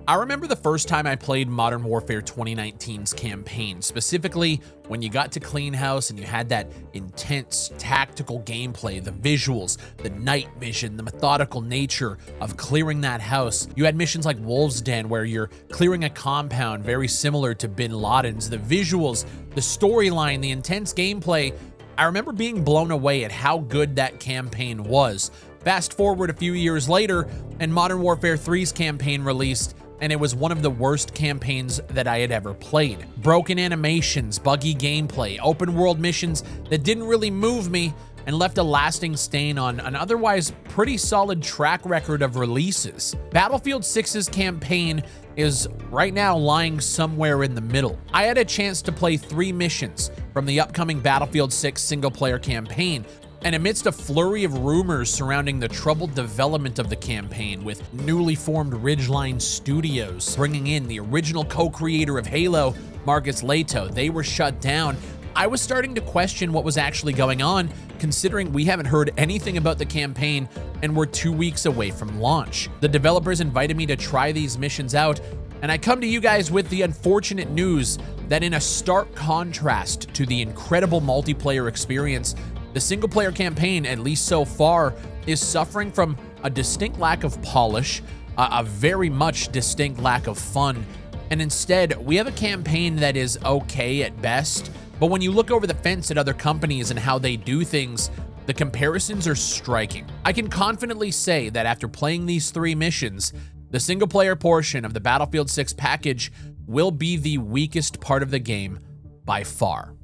I remember the first time I played Modern Warfare 2019's campaign, specifically when you got to Clean House and you had that intense tactical gameplay, the visuals, the night vision, the methodical nature of clearing that house. You had missions like Wolf's Den where you're clearing a compound very similar to Bin Laden's. The visuals, the storyline, the intense gameplay. I remember being blown away at how good that campaign was. Fast forward a few years later, and Modern Warfare 3's campaign released, and it was one of the worst campaigns that I had ever played. Broken animations, buggy gameplay, open world missions that didn't really move me and left a lasting stain on an otherwise pretty solid track record of releases. Battlefield 6's campaign is right now lying somewhere in the middle. I had a chance to play 3 missions from the upcoming Battlefield 6 single-player campaign, and amidst a flurry of rumors surrounding the troubled development of the campaign, with newly formed Ridgeline Studios bringing in the original co-creator of Halo, Marcus Leto, they were shut down. I was starting to question what was actually going on, considering we haven't heard anything about the campaign and we're 2 weeks away from launch. The developers invited me to try these missions out, and I come to you guys with the unfortunate news that in a stark contrast to the incredible multiplayer experience, the single-player campaign, at least so far, is suffering from a distinct lack of polish, a very much distinct lack of fun, and instead, we have a campaign that is okay at best, but when you look over the fence at other companies and how they do things, the comparisons are striking. I can confidently say that after playing these 3 missions, the single-player portion of the Battlefield 6 package will be the weakest part of the game by far.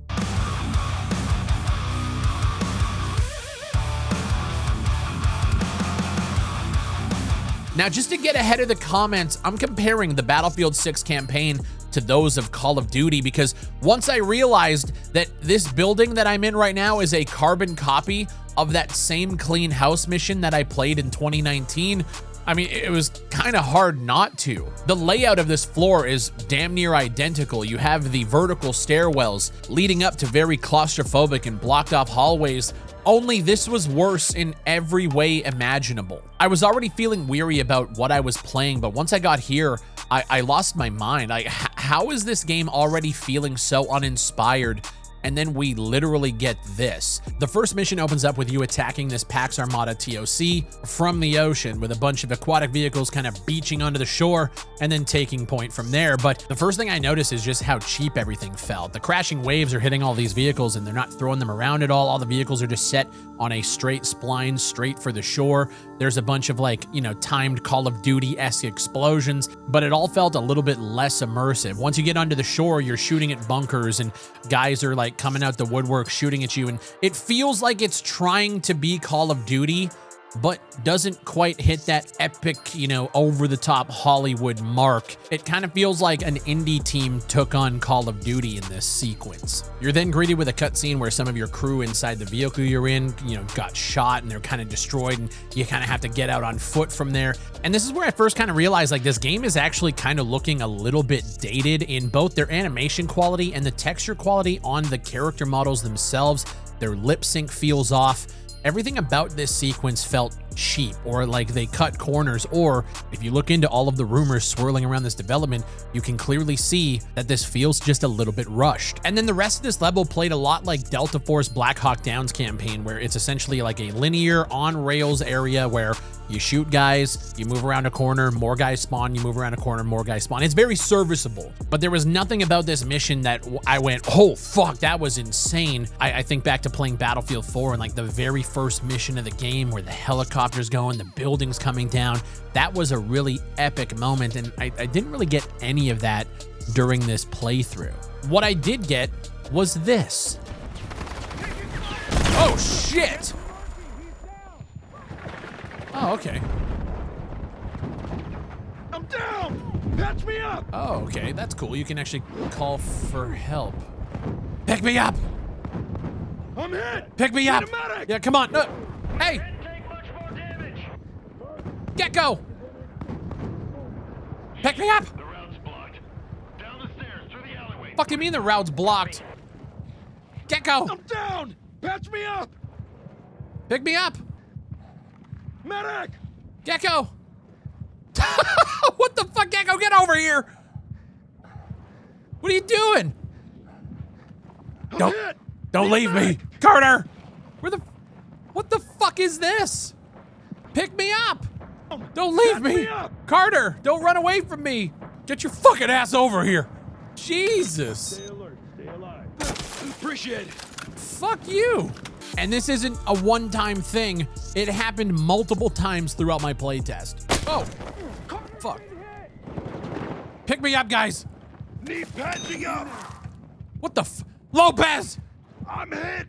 Now, just to get ahead of the comments, I'm comparing the Battlefield 6 campaign to those of Call of Duty, because once I realized that this building that I'm in right now is a carbon copy of that same Clean House mission that I played in 2019, I mean, it was kind of hard not to. The layout of this floor is damn near identical. You have the vertical stairwells leading up to very claustrophobic and blocked off hallways, only this was worse in every way imaginable. I was already feeling weary about what I was playing, but once I got here, I lost my mind. How is this game already feeling so uninspired? And then we literally get this. The first mission opens up with you attacking this Pax Armada TOC from the ocean with a bunch of aquatic vehicles kind of beaching onto the shore and then taking point from there. But the first thing I noticed is just how cheap everything felt. The crashing waves are hitting all these vehicles and they're not throwing them around at all. All the vehicles are just set on a straight spline straight for the shore. There's a bunch of timed Call of Duty-esque explosions, but it all felt a little bit less immersive. Once you get onto the shore, you're shooting at bunkers and guys are coming out the woodwork shooting at you, and it feels like it's trying to be Call of Duty, but doesn't quite hit that epic, over-the-top Hollywood mark. It kind of feels like an indie team took on Call of Duty in this sequence. You're then greeted with a cutscene where some of your crew inside the vehicle you're in, got shot and they're kind of destroyed, and you kind of have to get out on foot from there. And this is where I first kind of realized, this game is actually kind of looking a little bit dated in both their animation quality and the texture quality on the character models themselves. Their lip sync feels off. Everything about this sequence felt cheap, or like they cut corners, or if you look into all of the rumors swirling around this development, you can clearly see that this feels just a little bit rushed. And then the rest of this level played a lot like Delta Force Black Hawk Down's campaign, where it's essentially like a linear on-rails area where you shoot guys, you move around a corner, more guys spawn, you move around a corner, more guys spawn. It's very serviceable, but there was nothing about this mission that I went, oh fuck, that was insane. I think back to playing Battlefield 4 and the very first mission of the game where the helicopter's going, the buildings coming down. That was a really epic moment, and I didn't really get any of that during this playthrough. What I did get was this. Oh shit! Oh, okay. I'm down! Patch me up! Oh, okay, that's cool. You can actually call for help. Pick me up! I'm hit! Pick me up! Yeah, come on. No. Hey! Take much more damage. Gecko! Pick me up! The route's blocked. Down the stairs, through the alleyway. Fuck you mean the route's blocked? Gecko! I'm down! Patch me up! Pick me up! Medic! Gecko! What the fuck, Gecko? Get here. What are you doing? Don't leave me. Carter! What the fuck is this? Pick me up. Don't leave me. Carter, don't run away from me. Get your fucking ass over here. Jesus. Stay alert. Stay alive. Appreciate it. Fuck you. And this isn't a one-time thing. It happened multiple times throughout my playtest. Oh, fuck. Pick me up, guys. Need patching up. What the Lopez! I'm hit.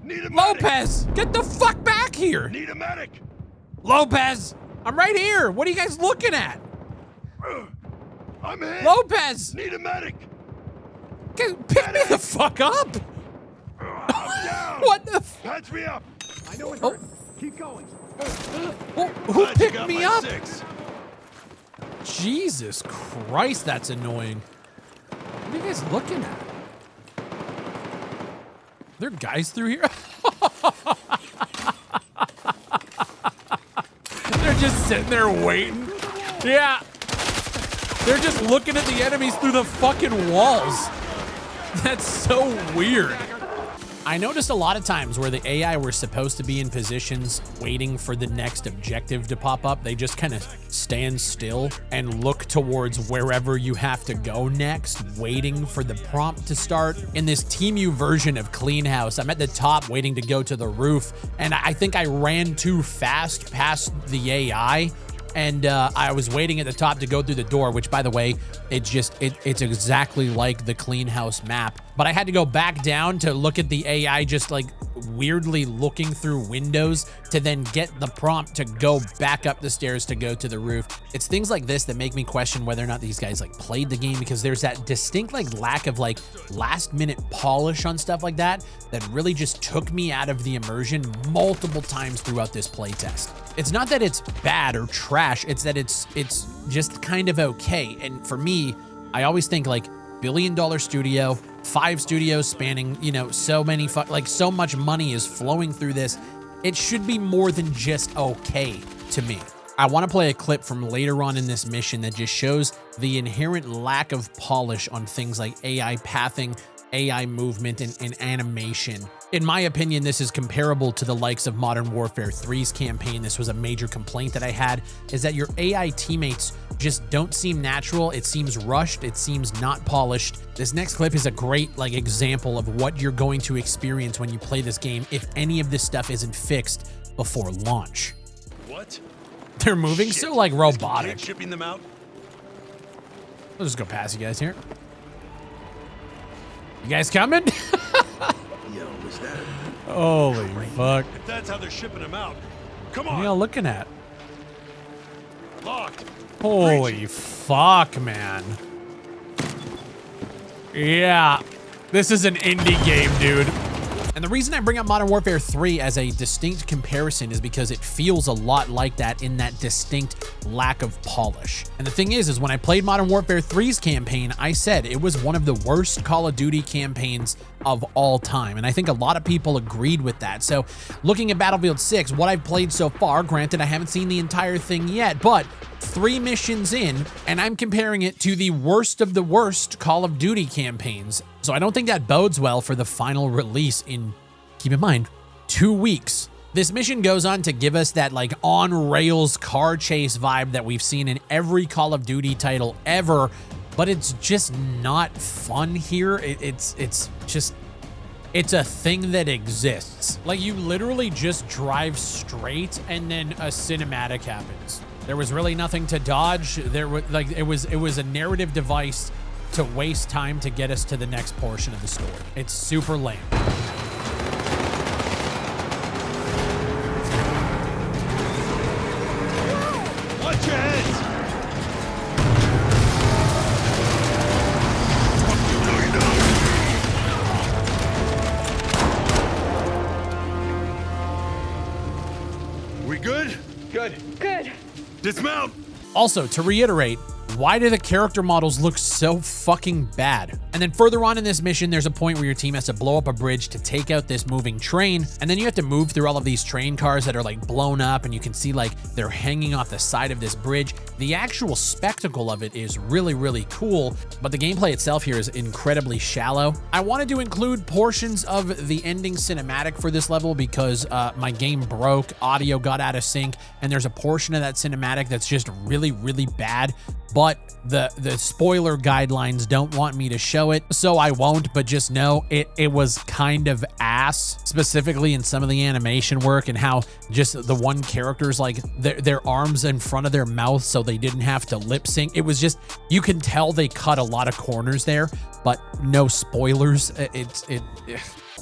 Need a medic. Lopez! Get the fuck back here! Need a medic. Lopez! I'm right here! What are you guys looking at? I'm hit. Lopez! Need a medic. Pick me the fuck up! I'm down. What the Patch me up. I know it Oh. hurts. Keep going. Who Patching picked up me my up? 6. Jesus Christ, that's annoying. What are you guys looking at? There are guys through here? They're just sitting there waiting. Yeah. They're just looking at the enemies through the fucking walls. That's so weird. I noticed a lot of times where the AI were supposed to be in positions waiting for the next objective to pop up, they just kind of stand still and look towards wherever you have to go next, waiting for the prompt to start. In this TeamU version of Clean House, I'm at the top waiting to go to the roof, and I think I ran too fast past the AI, and I was waiting at the top to go through the door, which, by the way, it's exactly like the Clean House map. But I had to go back down to look at the AI just like weirdly looking through windows to then get the prompt to go back up the stairs to go to the roof. It's things like this that make me question whether or not these guys like played the game, because there's that distinct like lack of like last minute polish on stuff like that that really just took me out of the immersion multiple times throughout this playtest. It's not that it's bad or trash, it's that it's just kind of okay. And for me, I always think like billion-dollar studio, 5 studios spanning, you know, so many, like so much money is flowing through this. It should be more than just okay to me. I want to play a clip from later on in this mission that just shows the inherent lack of polish on things like AI pathing, AI movement, and animation. In my opinion, this is comparable to the likes of Modern Warfare 3's campaign. This was a major complaint that I had, is that your AI teammates just don't seem natural. It seems rushed. It seems not polished. This next clip is a great like example of what you're going to experience when you play this game if any of this stuff isn't fixed before launch. What? They're moving Shit. so like robotic. Shipping them out. I'll just go past you guys here. You guys coming? Yo, was that? Holy fuck. If that's how they're shipping them out, come What on. are y'all looking at? Locked. Holy fuck, man. Yeah, this is an indie game, dude. And the reason I bring up Modern Warfare 3 as a distinct comparison is because it feels a lot like that in that distinct lack of polish. And the thing is when I played Modern Warfare 3's campaign, I said it was one of the worst Call of Duty campaigns of all time. And I think a lot of people agreed with that. So looking at Battlefield 6, what I've played so far, granted I haven't seen the entire thing yet, but 3 missions in, and I'm comparing it to the worst of the worst Call of Duty campaigns. So I don't think that bodes well for the final release in, keep in mind, 2 weeks. This mission goes on to give us that like on rails car chase vibe that we've seen in every Call of Duty title ever, but it's just not fun here. It's a thing that exists. Like you literally just drive straight and then a cinematic happens. There was really nothing to dodge. There was like it was a narrative device to waste time to get us to the next portion of the story. It's super lame. Watch your heads. We good? Good. Dismount. Also, to reiterate, Why do the character models look so fucking bad? And then further on in this mission, there's a point where your team has to blow up a bridge to take out this moving train. And then you have to move through all of these train cars that are like blown up, and you can see like they're hanging off the side of this bridge. The actual spectacle of it is really, really cool, but the gameplay itself here is incredibly shallow. I wanted to include portions of the ending cinematic for this level because my game broke, audio got out of sync, and there's a portion of that cinematic that's just really, really bad. But the spoiler guidelines don't want me to show it, so I won't, but just know it was kind of ass, specifically in some of the animation work and how just the one character's like their arms in front of their mouth so they didn't have to lip sync. It was just, you can tell they cut a lot of corners there, but no spoilers.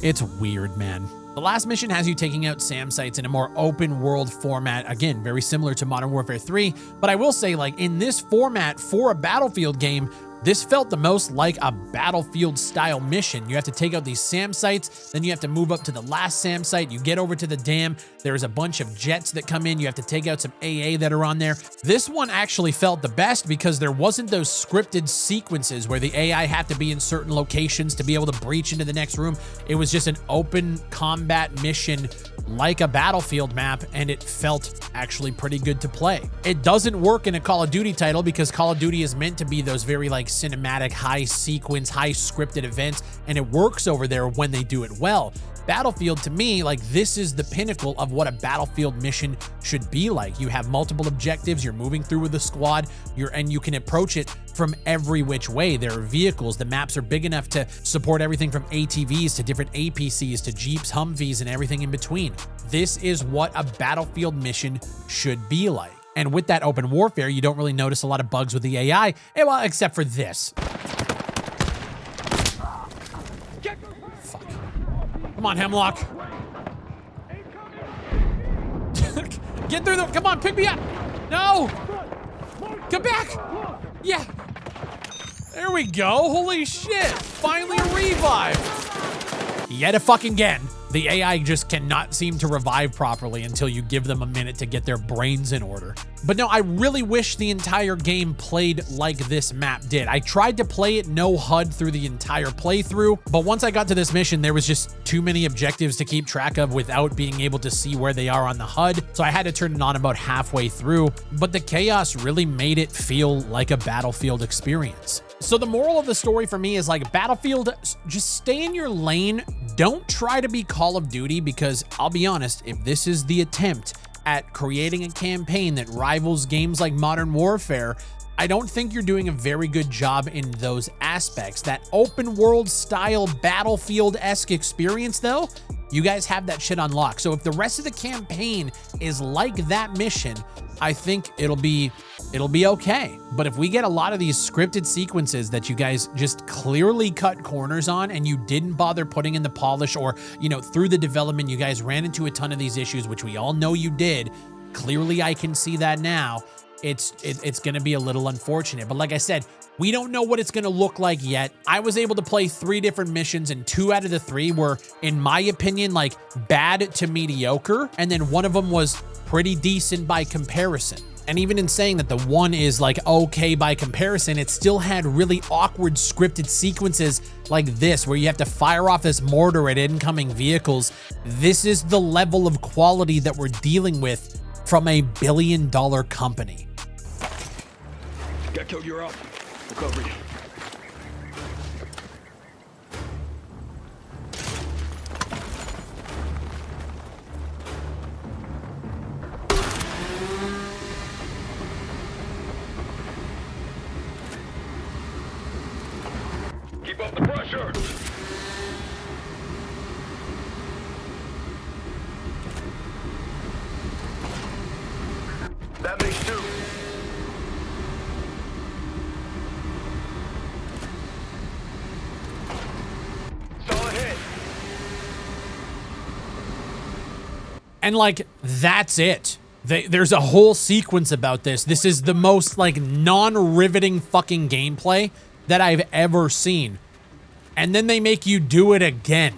It's weird, man. The last mission has you taking out SAM sites in a more open world format. Again, very similar to Modern Warfare 3, but I will say, like, in this format for a Battlefield game, this felt the most like a Battlefield style mission. You have to take out these SAM sites, then you have to move up to the last SAM site. You get over to the dam. There's a bunch of jets that come in. You have to take out some AA that are on there. This one actually felt the best because there wasn't those scripted sequences where the AI had to be in certain locations to be able to breach into the next room. It was just an open combat mission like a Battlefield map, and it felt actually pretty good to play. It doesn't work in a Call of Duty title because Call of Duty is meant to be those very like cinematic, high sequence, high scripted events, and it works over there when they do it well. Battlefield, to me, like, this is the pinnacle of what a Battlefield mission should be like. You have multiple objectives, you're moving through with a squad, and you can approach it from every which way. There are vehicles, the maps are big enough to support everything from ATVs to different APCs to Jeeps, Humvees, and everything in between. This is what a Battlefield mission should be like. And with that open warfare, you don't really notice a lot of bugs with the AI, well, except for this. Fuck. Come on, Hemlock. Get through the, come on, pick me up. No. Come back. Yeah. There we go. Holy shit. Finally a revive. Yet a fucking again. The AI just cannot seem to revive properly until you give them a minute to get their brains in order. But no, I really wish the entire game played like this map did. I tried to play it no HUD through the entire playthrough, but once I got to this mission, there was just too many objectives to keep track of without being able to see where they are on the HUD, so I had to turn it on about halfway through, but the chaos really made it feel like a Battlefield experience. So the moral of the story for me is, like, Battlefield, just stay in your lane. Don't try to be Call of Duty, because I'll be honest, if this is the attempt at creating a campaign that rivals games like Modern Warfare, I don't think you're doing a very good job in those aspects. That open world style Battlefield-esque experience, though, you guys have that shit unlocked. So if the rest of the campaign is like that mission, I think it'll be okay. But if we get a lot of these scripted sequences that you guys just clearly cut corners on and you didn't bother putting in the polish, or, you know, through the development, you guys ran into a ton of these issues, which we all know you did. Clearly, I can see that now. It's going to be a little unfortunate. But like I said, we don't know what it's going to look like yet. I was able to play 3 different missions, and 2 out of the 3 were, in my opinion, like bad to mediocre. And then one of them was pretty decent by comparison. And even in saying that the one is like okay by comparison, it still had really awkward scripted sequences like this, where you have to fire off this mortar at incoming vehicles. This is the level of quality that we're dealing with from a billion-dollar company. Gecko, you're up. We'll cover you. Keep up the pressure. That makes 2. Solid hit. And like, that's it. There's a whole sequence about this. This is the most like non-riveting fucking gameplay that I've ever seen. And then they make you do it again.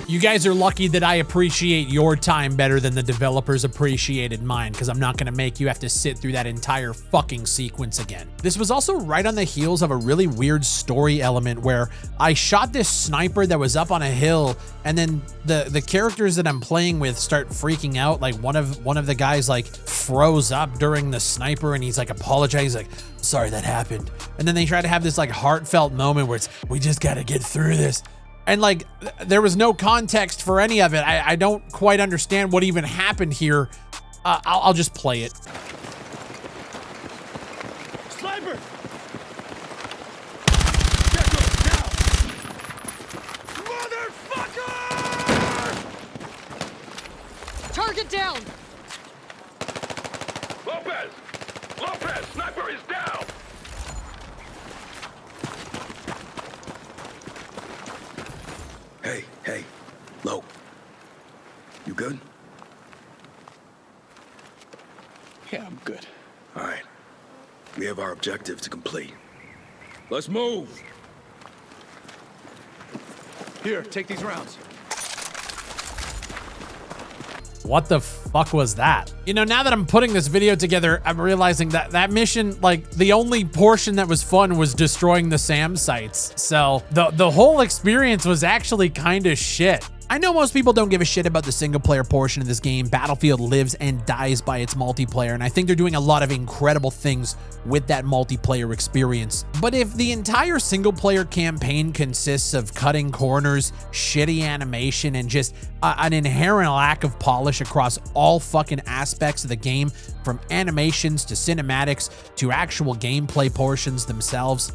You guys are lucky that I appreciate your time better than the developers appreciated mine, because I'm not going to make you have to sit through that entire fucking sequence again. This was also right on the heels of a really weird story element where I shot this sniper that was up on a hill, and then the characters that I'm playing with start freaking out. Like one of the guys like froze up during the sniper, and he's like apologizing, like, sorry that happened. And then they try to have this like heartfelt moment where it's, we just got to get through this. And like, there was no context for any of it. I don't quite understand what even happened here. I'll just play it. Sniper! Get him now! Motherfucker! Target down! Lopez! Lopez! Sniper is down! Hey, Lo. You good? Yeah, I'm good. All right. We have our objective to complete. Let's move! Here, take these rounds. What the fuck was that? You know, now that I'm putting this video together, I'm realizing that that mission, like the only portion that was fun was destroying the SAM sites. So the whole experience was actually kind of shit. I know most people don't give a shit about the single player portion of this game. Battlefield lives and dies by its multiplayer, and I think they're doing a lot of incredible things with that multiplayer experience. But if the entire single player campaign consists of cutting corners, shitty animation, and just an inherent lack of polish across all fucking aspects of the game, from animations to cinematics to actual gameplay portions themselves,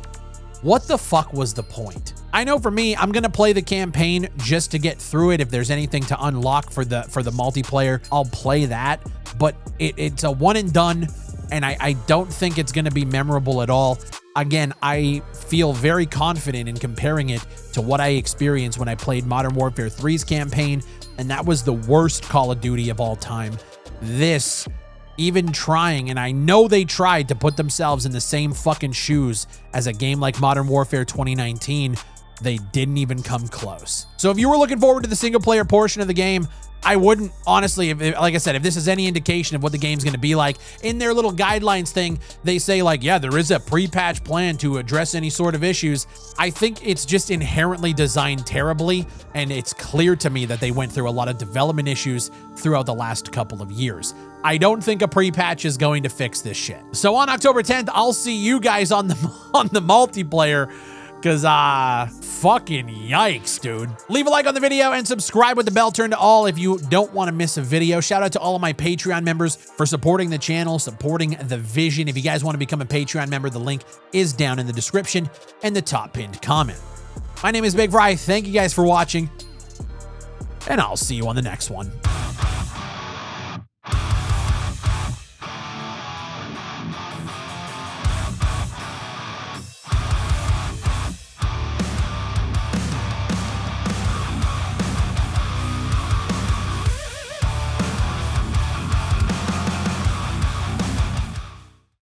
what the fuck was the point? I know for me, I'm gonna play the campaign just to get through it. If there's anything to unlock for the multiplayer, I'll play that. But it's a one and done, and I don't think it's gonna be memorable at all. Again, I feel very confident in comparing it to what I experienced when I played Modern Warfare 3's campaign, and that was the worst Call of Duty of all time. This, even trying, and I know they tried to put themselves in the same fucking shoes as a game like Modern Warfare 2019, they didn't even come close. So if you were looking forward to the single player portion of the game, I wouldn't, honestly, like I said, if this is any indication of what the game's going to be like, in their little guidelines thing, they say like, yeah, there is a pre-patch plan to address any sort of issues. I think it's just inherently designed terribly, and it's clear to me that they went through a lot of development issues throughout the last couple of years. I don't think a pre-patch is going to fix this shit. So on October 10th, I'll see you guys on the multiplayer. Cause fucking yikes, dude. Leave a like on the video and subscribe with the bell turned to all if you don't want to miss a video. Shout out to all of my Patreon members for supporting the channel, supporting the vision. If you guys want to become a Patreon member, the link is down in the description and the top pinned comment. My name is Big Fry. Thank you guys for watching, and I'll see you on the next one.